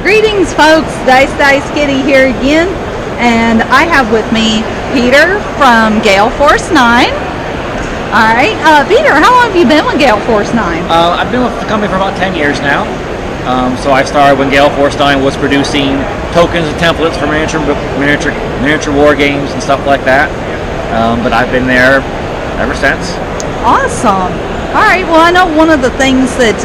Greetings, folks. Dice Kitty here again, and I have with me Peter from Gale Force 9. All right, Peter, how long have you been with Gale Force 9? I've been with the company for about 10 years now. So I started when Gale Force 9 was producing tokens and templates for miniature war games and stuff like that. But I've been there ever since. Awesome. All right, well, I know one of the things that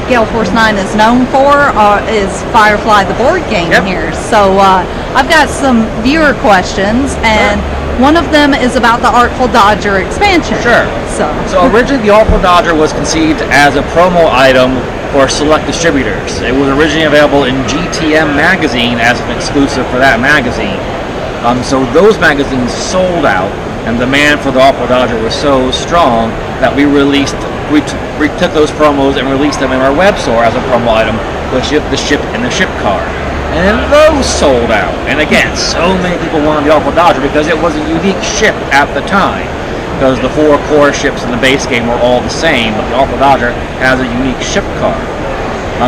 Gale Force 9 is known for is Firefly the board game here. So I've got some viewer questions, and one of them is about the Artful Dodger expansion. Sure. So originally the Artful Dodger was conceived as a promo item for select distributors. It was originally available in GTM magazine as an exclusive for that magazine. So those magazines sold out, and the demand for the Artful Dodger was so strong that we took those promos and released them in our web store as a promo item, the ship and the ship card. And those sold out. And again, so many people wanted the Artful Dodger because it was a unique ship at the time. Because the 4 core ships in the base game were all the same, but the Artful Dodger has a unique ship card.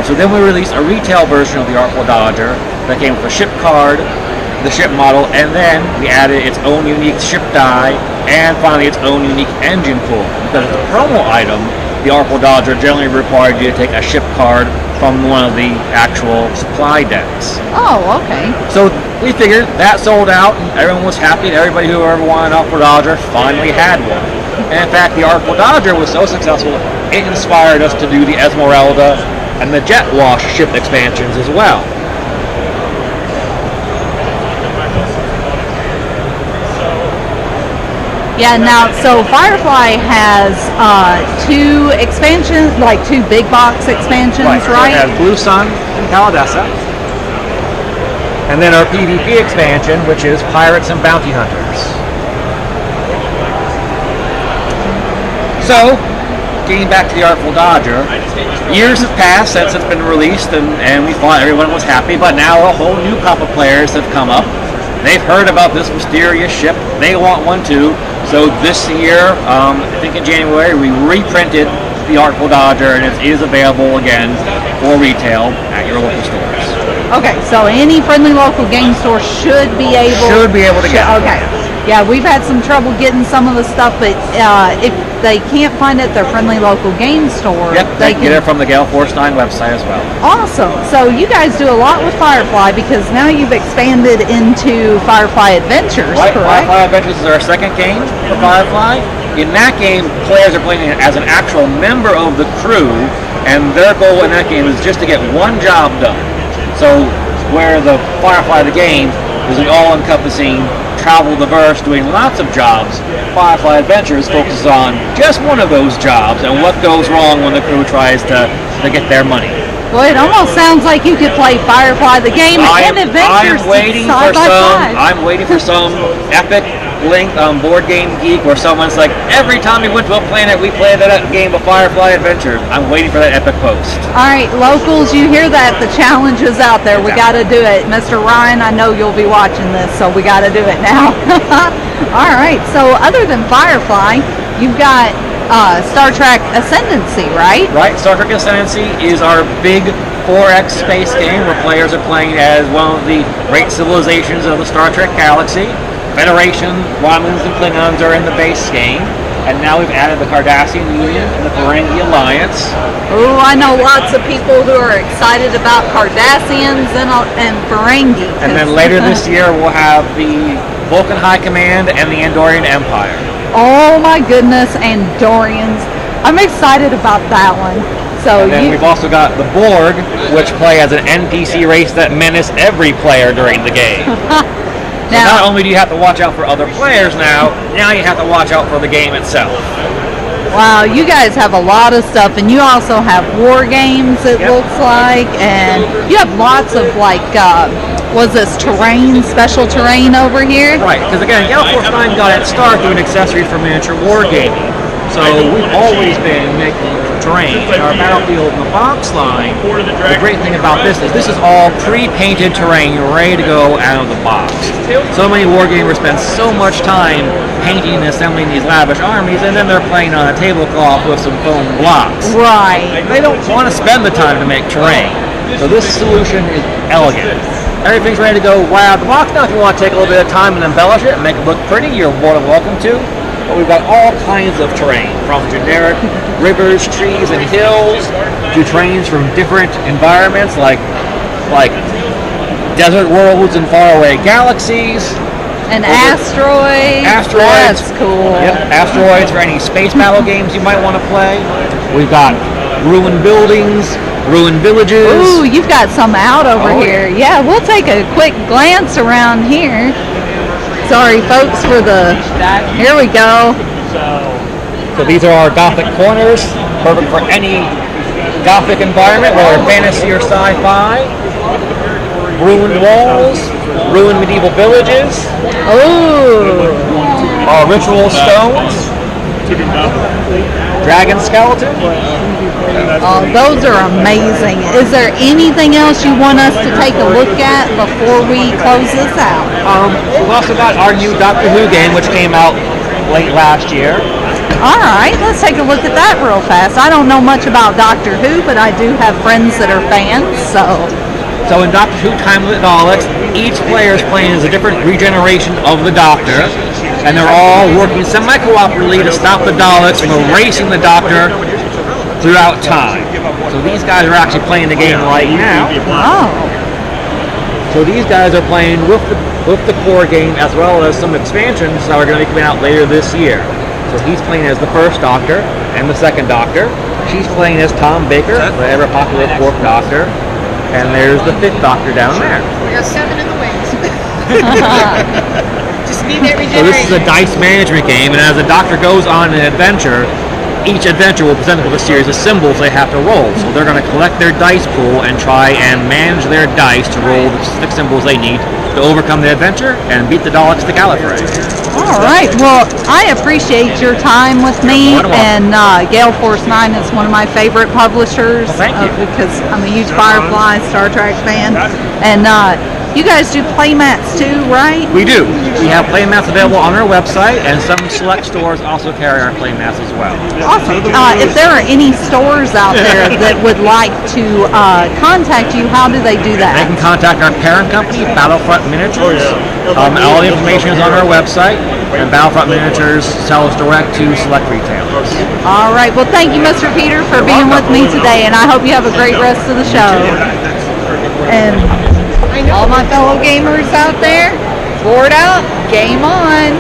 So then we released a retail version of the Artful Dodger that came with a ship card, the ship model, and then we added its own unique ship die, and finally its own unique engine pool. Because as a promo item, the Artful Dodger generally required you to take a ship card from one of the actual supply decks. Oh, okay. So we figured that sold out, and everyone was happy, and everybody who ever wanted an Artful Dodger finally had one. And in fact, the Artful Dodger was so successful, it inspired us to do the Esmeralda and the Jet Wash ship expansions as well. Yeah, now, so Firefly has 2 expansions, like 2 big box expansions, right? So it has Blue Sun and Caladessa. And then our PvP expansion, which is Pirates and Bounty Hunters. So, getting back to the Artful Dodger, years have passed since it's been released, and we thought everyone was happy, but now a whole new crop of players have come up. They've heard about this mysterious ship. They want one too. So this year, I think in January, we reprinted the Artful Dodger, and it is available again for retail at your local stores. Okay, so any friendly local game store should be able to get it. Okay. Yeah, we've had some trouble getting some of the stuff, but if they can't find it at their friendly local game store, they can get it from the Gale Force 9 website as well. Awesome. So you guys do a lot with Firefly because now you've expanded into Firefly Adventures, right, correct? Firefly Adventures is our second game for Firefly. In that game, players are playing as an actual member of the crew, and their goal in that game is just to get one job done. So where the Firefly the game is an all-encompassing travel the verse doing lots of jobs, Firefly Adventures focuses on just one of those jobs and what goes wrong when the crew tries to get their money. Well, it almost sounds like you could play Firefly the game and Adventures side by side. I'm waiting for some epic link on Board Game Geek where someone's like, every time we went to a planet, we played that game of Firefly Adventure. I'm waiting for that epic post. All right, locals, you hear that? The challenge is out there. We got to do it. Mr. Ryan, I know you'll be watching this, so we got to do it now. All right, so other than Firefly, you've got Star Trek Ascendancy, right? Right, Star Trek Ascendancy is our big 4X space game where players are playing as one of the great civilizations of the Star Trek galaxy. Federation, Romulans, and Klingons are in the base game, and now we've added the Cardassian Union and the Ferengi Alliance. Oh, I know lots of people who are excited about Cardassians and Ferengi. And then later this year we'll have the Vulcan High Command and the Andorian Empire. Oh my goodness, Andorians. I'm excited about that one. So and then we've also got the Borg, which play as an NPC race that menace every player during the game. So not only do you have to watch out for other players now you have to watch out for the game itself. Wow, you guys have a lot of stuff, and you also have war games, it looks like, and you have lots of, like, was this special terrain over here? Right, because again, Gale Force 9 got its start doing accessories for miniature war gaming. So we've always been making terrain. In our Battlefield in the Box line, the great thing about this is all pre-painted terrain. You're ready to go out of the box. So many wargamers spend so much time painting and assembling these lavish armies, and then they're playing on a tablecloth with some foam blocks. Right. They don't want to spend the time to make terrain. So this solution is elegant. Everything's ready to go right out of the box. Now if you want to take a little bit of time and embellish it and make it look pretty, you're more than welcome to. But we've got all kinds of terrain, from generic rivers, trees, and hills, to terrains from different environments like desert worlds and faraway galaxies. And asteroids. Asteroids. That's cool. Yep, asteroids for any space battle games you might want to play. We've got ruined buildings, ruined villages. Ooh, you've got some out over here. Yeah, we'll take a quick glance around here. Sorry, folks, for the... Here we go. So these are our Gothic corners, perfect for any Gothic environment, whether fantasy or sci-fi. Ruined walls, ruined medieval villages. Ooh. Our ritual stones. Dragon skeleton. Oh, those are amazing. Is there anything else you want us to take a look at before we close this out? We've also got our new Doctor Who game, which came out late last year. All right, let's take a look at that real fast. I don't know much about Doctor Who, but I do have friends that are fans, so... So in Doctor Who Time of the Daleks, each player is playing as a different regeneration of the Doctor, and they're all working semi-cooperatively to stop the Daleks from erasing the Doctor throughout time. So these guys are actually playing the game right now. Oh. So these guys are playing with the core game as well as some expansions that are going to be coming out later this year. So he's playing as the first Doctor and the second Doctor. She's playing as Tom Baker, the ever-popular fourth Doctor. And there's the fifth Doctor down there. We got 7 in the wings. Just need that regeneration. So this is a dice management game, and as the Doctor goes on an adventure, each adventure will present with a series of symbols they have to roll. So they're going to collect their dice pool and try and manage their dice to roll the specific symbols they need to overcome the adventure and beat the Daleks to Gallifrey. All right. Well, I appreciate your time with me, and Gale Force 9 is one of my favorite publishers. Well, thank you. Because I'm a huge Firefly, Star Trek fan, and you guys do playmats too, right? We do. We have playmats available on our website, and some select stores also carry our playmats as well. Awesome. If there are any stores out there that would like to contact you, how do they do They that? can contact our parent company, Battlefront Miniatures. All the information is on our website, and Battlefront Miniatures sells direct to select retailers. All right. Well, thank you, Mr. Peter, for being with me today, and I hope you have a great rest of the show. And all my fellow gamers out there, board out, game on.